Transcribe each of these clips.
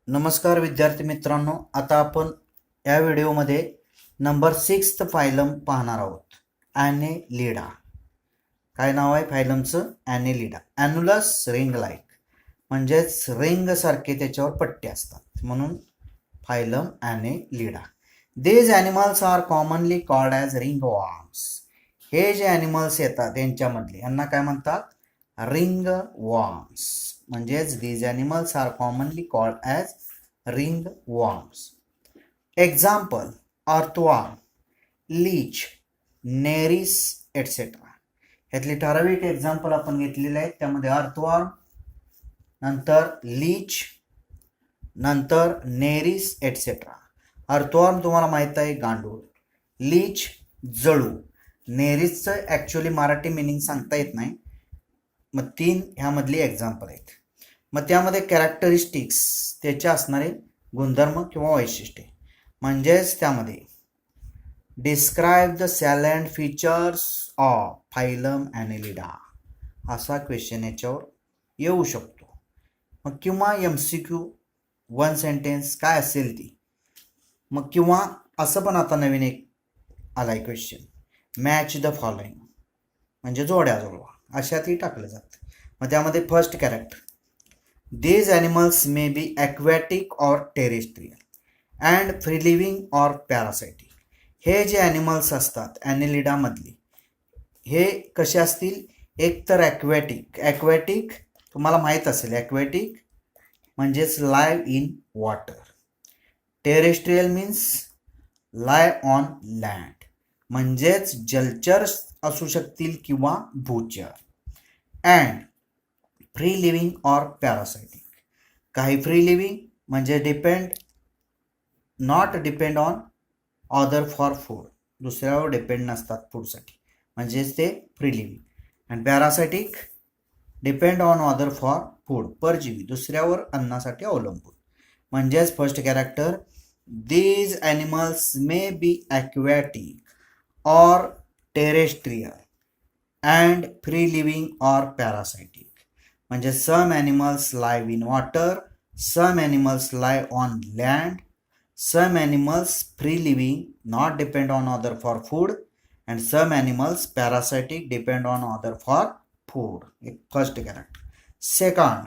नमस्कार विद्यार्थी मित्रांनो, आता आपण या व्हिडिओमध्ये नंबर 6 फायलम पाहणार आहोत. ॲनेलिडा. काय नाव आहे फायलमचं? ॲनेलिडा. ॲन्युलस रिंग लाईक, म्हणजेच रिंग सारखे त्याच्यावर पट्टे असतात, म्हणून phylum Annelida. These animals are commonly called as ring worms. हे जे ॲनिमल्स येतात यांच्यामधले यांना काय म्हणतात? Ring worms. म्हणजेच these animals are commonly called as ringworms. Example: earthworm, leech, neris etc. यातले ठराविक एक्झाम्पल आपण घेतलेले आहेत. त्यामध्ये अर्थवॉर्म, नंतर लीच, नंतर नेरिस एटसेट्रा. अर्थवॉर्म तुम्हाला माहित आहे, गांडूळ. लीच जळू. नेरिसचं ॲक्च्युली मराठी मिनिंग सांगता येत नाही. मग 3 ह्यामधली एक्झाम्पल आहेत. मग त्यामध्ये कॅरेक्टरिस्टिक्स, त्याचे असणारे गुणधर्म किंवा वैशिष्ट्ये, म्हणजेच त्यामध्ये describe the salient features of phylum Annelida असा क्वेश्चन याच्यावर येऊ शकतो. मग किंवा MCQ 1 सेंटेन्स काय असेल ती. मग किंवा असं पण आता नवीन एक आलाय क्वेश्चन, मॅच द फॉलोइंग, म्हणजे जोड्या जुळवा, अशातही टाकलं जातं. मग त्यामध्ये first character, these animals may be aquatic or terrestrial and free living or parasitic. हे जे ॲनिमल्स असतात ॲनेलिडामधली, हे कसे असतील? एक तर ॲक्वॅटिक. ॲक्वॅटिक तुम्हाला माहीत असेल, ॲक्वॅटिक म्हणजेच live in water. Terrestrial means live on land, म्हणजेच जलचर असू शकतील किंवा भूचर. And free living or parasitic. काही फ्री लिव्हिंग म्हणजे not depend on other for food, दुसऱ्यावर डिपेंड नसतात फूडसाठी, म्हणजेच ते free living. And parasitic depend on other for food, परजीवी, दुसऱ्यावर अन्नासाठी अवलंबून. म्हणजेच first character, these animals may be aquatic or terrestrial and free living or parasitic. म्हणजे some animals live in water, some animals live on land, some animals free living not depend on other for food, and some animals parasitic depend on other for food. एक first character. Second,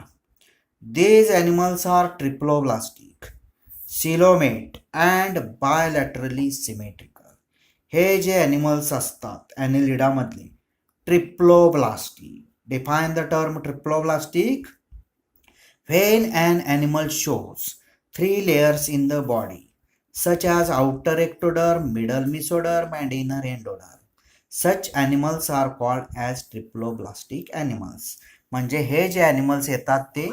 these animals are triploblastic, coelomate and bilaterally symmetrical. हे जे animals असतात ॲनेलिडामधले, triploblastic. Define the term triploblastic. When an animal shows 3 layers in the body, such as outer ectoderm, middle mesoderm and inner endoderm, such animals are called as triploblastic animals. म्हणजे हे जे animals येतात ते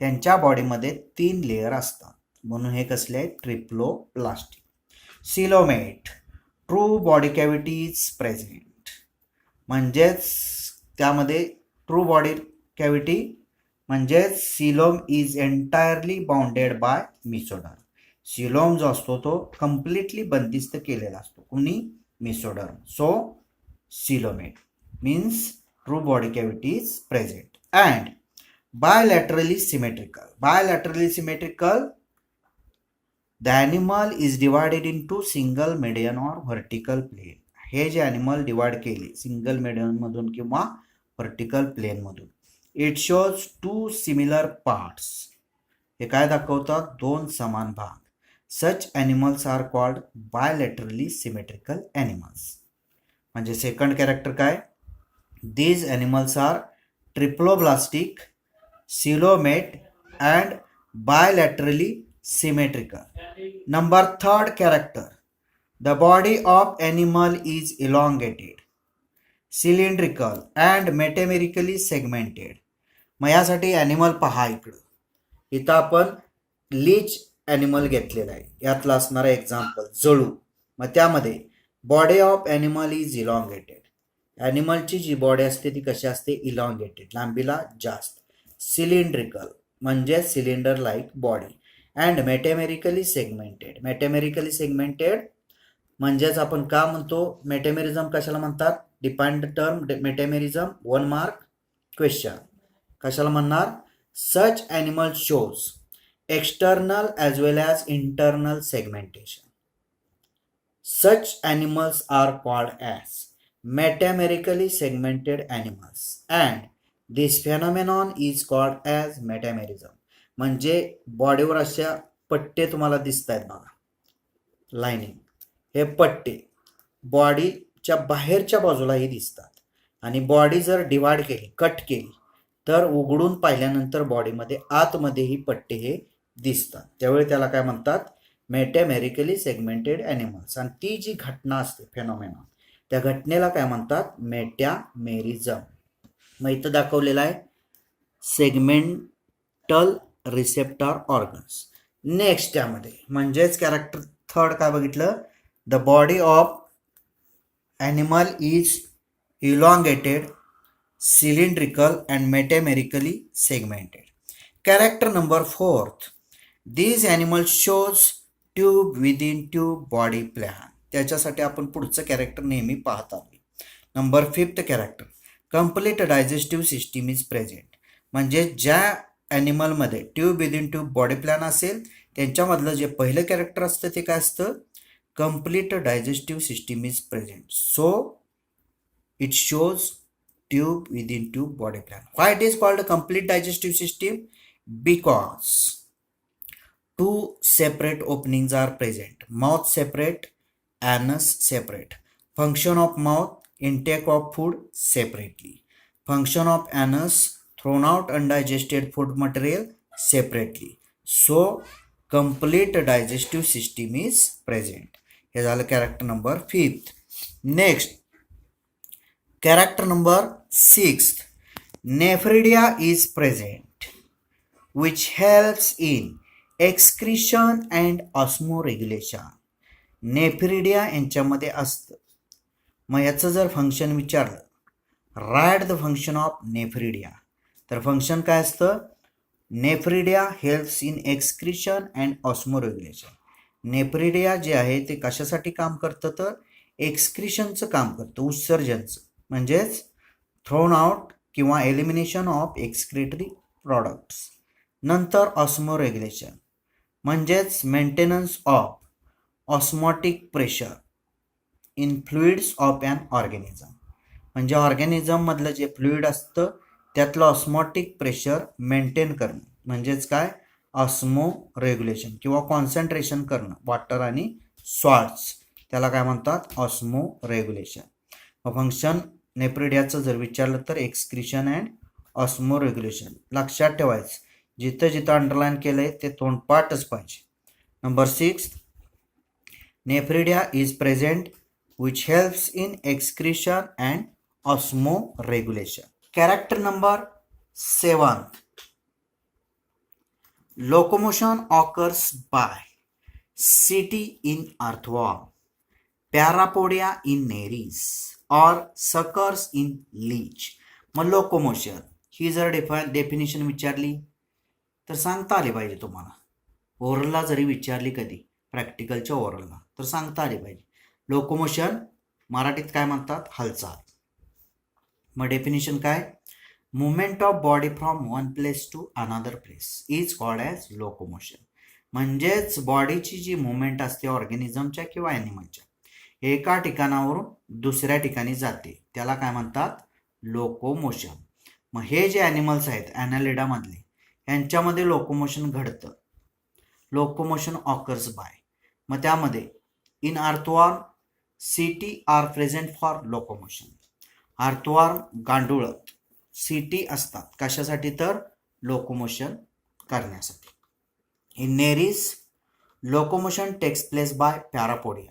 त्यांच्या बॉडीमध्ये 3 layer असतात, म्हणून हे कसले आहेत? Triploblastic. Coelomate, true body cavity is present, म्हणजेच त्यामध्ये ट्रू बॉडी कॅव्हिटी, म्हणजेच coelom is entirely bounded by mesoderm. Coelom जो असतो तो कम्प्लिटली बंदिस्त केलेला असतो, कुणी? Mesoderm. So coelomate means true body cavity is present. And bilaterally symmetrical. Bilaterally symmetrical, the animal is divided into single median or vertical plane. हे जे animal divide केले सिंगल मेडियनमधून किंवा व्हर्टिकल प्लेनमधून. It shows 2 similar parts. हे काय दाखवतात? 2 समान भाग. Such animals are called bilaterally symmetrical animals. म्हणजे सेकंड कॅरेक्टर काय? These animals are triploblastic, coelomate and bilaterally symmetrical. Number third character, the body of animal is elongated, cylindrical and metamerically segmented. मग यासाठी animal पहा इकडं. इथं आपण leech animal घेतलेला आहे, यातला असणारा एक्झाम्पल जळू. मग त्यामध्ये body of animal is elongated. ॲनिमलची जी बॉडी असते ती कशी असते? इलॉंगेटेड, लांबीला जास्त. सिलेंड्रिकल म्हणजे cylinder like body. And metamerically segmented. Metamerically segmented म्हणजेच आपण का म्हणतो मेटेमेरिझम कशाला म्हणतात? Defined term metamerism, 1 mark question. कशाला म्हणणार? Such animal shows external as well as internal segmentation. Such animals are called as metamerically segmented animals and this phenomenon is called as metamerism. म्हणजे बॉडीवर अशा पट्टे तुम्हाला दिसत आहेत बघा, लाईनिंग, हे पट्टे बॉडीच्या बाहेरच्या बाजूलाही दिसतात आणि बॉडी जर डिवाइड केली, कट केली, तर उघडून पाहिल्यानंतर बॉडीमध्ये आतमध्येही पट्टे हे दिसतात, त्यावेळी त्याला काय म्हणतात, मेटामेरिकली सेगमेंटेड ॲनिमल्स. आणि ती जी घटना असते, फेनॉमेनॉन, त्या घटनेला काय म्हणतात, मेटामेरिझम. मग इथं दाखवलेलं आहे सेगमेंटल रिसेप्टर ऑर्गन्स. नेक्स्ट त्यामध्ये म्हणजेच कॅरेक्टर थर्ड काय बघितलं, the body of animal is elongated, cylindrical and metamerically segmented. Character number fourth, these animals shows tube within tube body plan. त्याच्यासाठी आपण पुढचं कॅरेक्टर नेहमी पाहत आहोत. Number fifth character, complete digestive system is present. म्हणजे ज्या ॲनिमलमध्ये tube within tube body plan असेल त्यांच्यामधलं जे पहिलं कॅरेक्टर असतं ते काय असतं, complete digestive system is present. So it shows tube within tube body plan. Why it is called a complete digestive system? Because two separate openings are present. Mouth separate, anus separate. Function of mouth, intake of food separately. Function of anus, thrown out undigested food material separately. So complete digestive system is present. हे झालं character number 5th. Next, character number 6th, nephridia is present which helps in excretion and osmoregulation. Nephridia यांच्यामध्ये असतं. मग याचं जर function विचारलं, write the function of nephridia, तर function काय असतं, nephridia helps in excretion and osmoregulation. Nephridia जे आहे ते कशासाठी काम करतं, तर एक्सक्रिशनचं काम करतं, उत्सर्जनचं, म्हणजेच थ्रोन आउट किंवा एलिमिनेशन ऑफ एक्सक्रिटरी प्रॉडक्ट्स. नंतर ऑस्मोरेग्युलेशन म्हणजेच maintenance of osmotic pressure in fluids of an organism. म्हणजे ऑर्गॅनिझममधलं जे फ्लुइड असतं त्यातलं ऑस्मॉटिक प्रेशर मेंटेन करणं, म्हणजेच काय, ऑस्मो रेग्युलेशन किंवा कॉन्सन्ट्रेशन करणं, वॉटर आणि सॉल्ट्स, त्याला काय म्हणतात, ऑस्मो रेग्युलेशन. फंक्शन नेफ्रिडियाचं जर विचारलं तर एक्सक्रिशन अँड ऑस्मो रेग्युलेशन. लक्षात ठेवायचं, जिथं जिथं अंडरलाईन केलंय ते तोंडपाठच पाहिजे. Number 6, nephridia is present which helps in excretion and osmoregulation. Character number 7, locomotion occurs by setae in earthworm, parapodia in Nereis और सकर्स इन लीच. मग लोकोमोशन ही जर डेफिनेशन विचारली तर सांगता आली पाहिजे तुम्हाला. ओरलला जरी विचारली कधी प्रॅक्टिकलच्या ओरलला तर सांगता आली पाहिजे. लोकोमोशन मराठीत काय म्हणतात, हालचाल. मग डेफिनेशन काय, movement of body from one place to another place is called as locomotion. म्हणजेच बॉडीची जी मुवमेंट असते ऑर्गॅनिझमच्या किंवा ॲनिमलच्या, एका ठिकाणावरून दुसऱ्या ठिकाणी जाते, त्याला काय म्हणतात, लोकोमोशन. मग हे जे ॲनिमल्स आहेत ॲनालिडामधले, यांच्यामध्ये लोकोमोशन घडतं, लोकोमोशन ऑकर्स बाय. मग त्यामध्ये in earthworm setae are present for locomotion. Earthworm गांडूळ सिटी असतात कशासाठी, तर लोकोमोशन करण्यासाठी. In Nereis locomotion takes place by parapodia.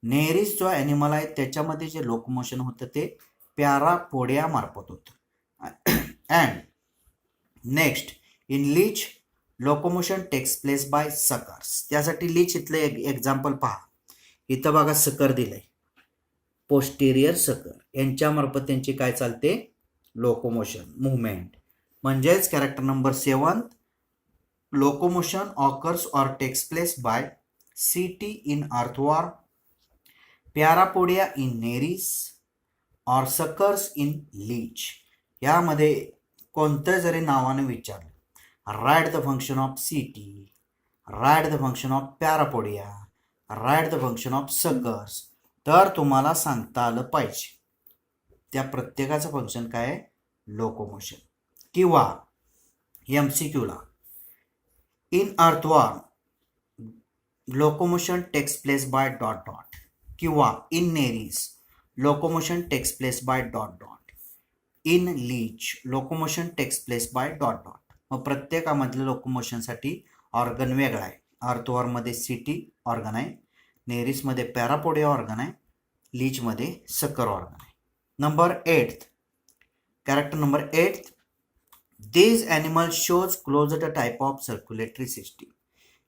Nereis जो ॲनिमल आहे त्याच्यामध्ये जे लोकोमोशन होतं ते पॅरापोडिया मार्फत होतं. And next, in leech locomotion takes place by suckers. त्यासाठी लीच इथलं एक्झाम्पल पहा, इथं बघा सकर दिलंय, पोस्टेरियर सकर, यांच्यामार्फत त्यांची काय चालते, लोकोमोशन मुवमेंट. म्हणजेच character number 7, locomotion occurs or takes place by setae in earthworm, parapodia in Nereis और सकर्स इन लीच. यामध्ये कोणत्या जरी नावाने विचारलं write the function of setae, write the function of parapodia, write the function of suckers. तर तुम्हाला सांगता आलं पाहिजे त्या प्रत्येकाचं फंक्शन काय आहे, लोकोमोशन. किंवा MCQला in earthworm locomotion takes place by dot dot, किंवा in Nereis locomotion takes place by dot dot, in leech locomotion takes place by dot dot. मग प्रत्येकामधल्या लोकोमोशनसाठी ऑर्गन वेगळा आहे. अर्थवॉर्ममध्ये सिटी ऑर्गन आहे, नेरीसमध्ये पॅरापोडिया ऑर्गन आहे, लीचमध्ये सकर ऑर्गन आहे. Number 8, character number 8, these animals shows closed type of circulatory system.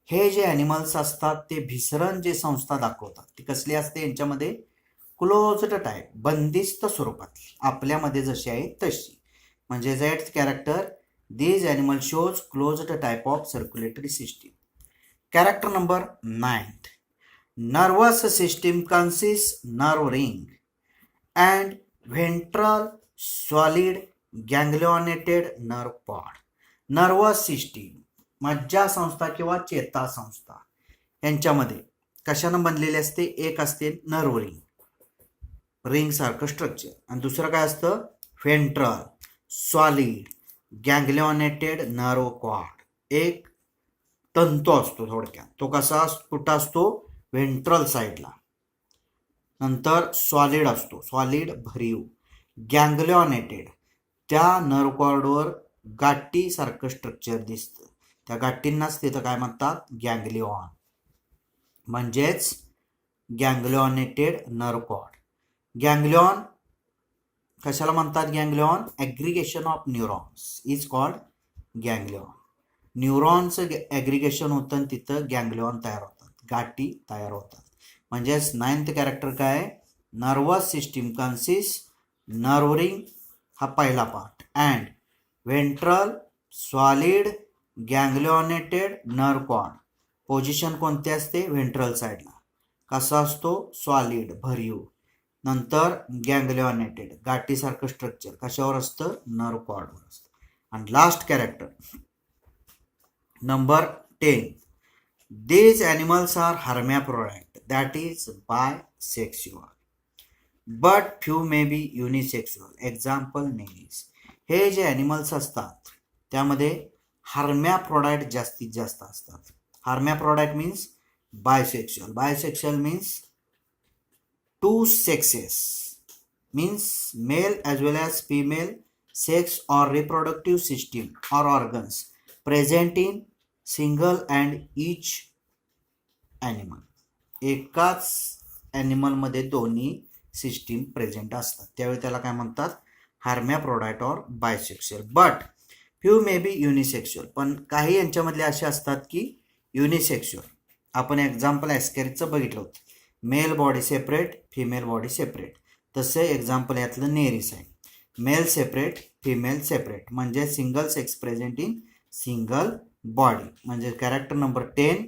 हे जे ॲनिमल्स असतात ते भिसरण जे संस्था दाखवतात ती कसली असते, यांच्यामध्ये क्लोज्ड टाईप, बंदिस्त स्वरूपातली, आपल्यामध्ये जशी आहे तशी. म्हणजे 8th character, these animals shows closed type of circulatory system. Character number 9, nervous system consists nerve ring and ventral solid ganglionated nerve pod. Nervous system, मज्जा संस्था किंवा चेता संस्था यांच्यामध्ये कशानं बनलेली असते, एक असते नर्व रिंग, रिंग सारखं स्ट्रक्चर, आणि दुसरं काय असतं, ventral solid ganglionated nerve cord. एक तंतू असतो थोडक्यात, तो कसा कुठं असतो, व्हेंट्रल साईडला. नंतर सॉलिड असतो, सॉलिड भरीव. गँग्लिओनेटेड, त्या नर्व कॉर्डवर गाठी सारखं स्ट्रक्चर दिसतं, त्या गाठींनाच तिथं काय म्हणतात, गँग्लिऑन. म्हणजेच गँग्लिओनेटेड नर्व कॉर्ड. गँग्लिऑन कशाला म्हणतात, गँग्लिऑन ॲग्रिगेशन ऑफ न्यूरॉन्स इज कॉल्ड गँग्लिऑन. न्यूरॉनचं ॲग्रिगेशन होतं आणि तिथं गँग्लिऑन तयार होतात, गाठी तयार होतात. म्हणजेच 9th कॅरेक्टर काय, nervous system consist nerve ring हा पहिला part, and ventral solid ganglionated nerve cord. Position कोणती असते, व्हेंट्रल साईडला. कसा असतो, सॉलिड भरीव. नंतर गँग्लिओनेटेड, गाठीसारखं स्ट्रक्चर कशावर असतं, नर्व कॉर्डवर असतं. आणि last character number 10, these animals are hermaphrodite, that is bisexual, but few may be unisexual, example Nereis. हे जे ॲनिमल्स असतात त्यामध्ये हर्मॅफ्रोडाईट जास्तीत जास्त असतात. Hermaphrodite means bisexual, bisexual means two sexes, means male as well as female sex or reproductive system or organs present in single and each animal. एकाच ॲनिमलमध्ये दोन्ही system present असतात, त्यावेळी त्याला काय म्हणतात, hermaphrodite or bisexual. But few may be unisexual, पण काही यांच्यामधले असे असतात की युनिसेक्शुअल. आपण एक्झाम्पल ॲस्कॅरिसचं बघितलं होतं, male body separate, female body separate. तसं एक्झाम्पल यातलं नेरीस आहे, मेल सेपरेट, फिमेल सेपरेट, म्हणजे single sex present in single body. म्हणजे character number 10,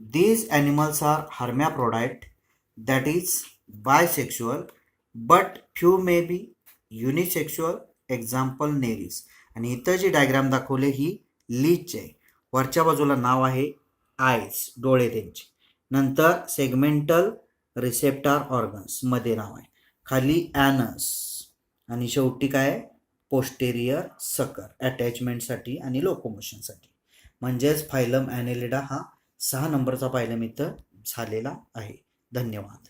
these animals are hermaphrodite, that is bisexual, but few may be unisexual, example नेरीस. आणि इथं जी diagram दाखवली ही leech आहे. वरच्या बाजूला नाव आहे आयज, डोळे त्यांचे. नंतर सेगमेंटल रिसेप्टर ऑर्गन्स मध्ये नाव आहे, खाली ॲनस, आणि शेवटी काय, पोस्टेरियर सकर, अटॅचमेंटसाठी आणि लोकोमोशनसाठी. म्हणजेच फायलम ॲनेलिडा हा 6 नंबरचा फायलम इथं झालेला आहे. धन्यवाद.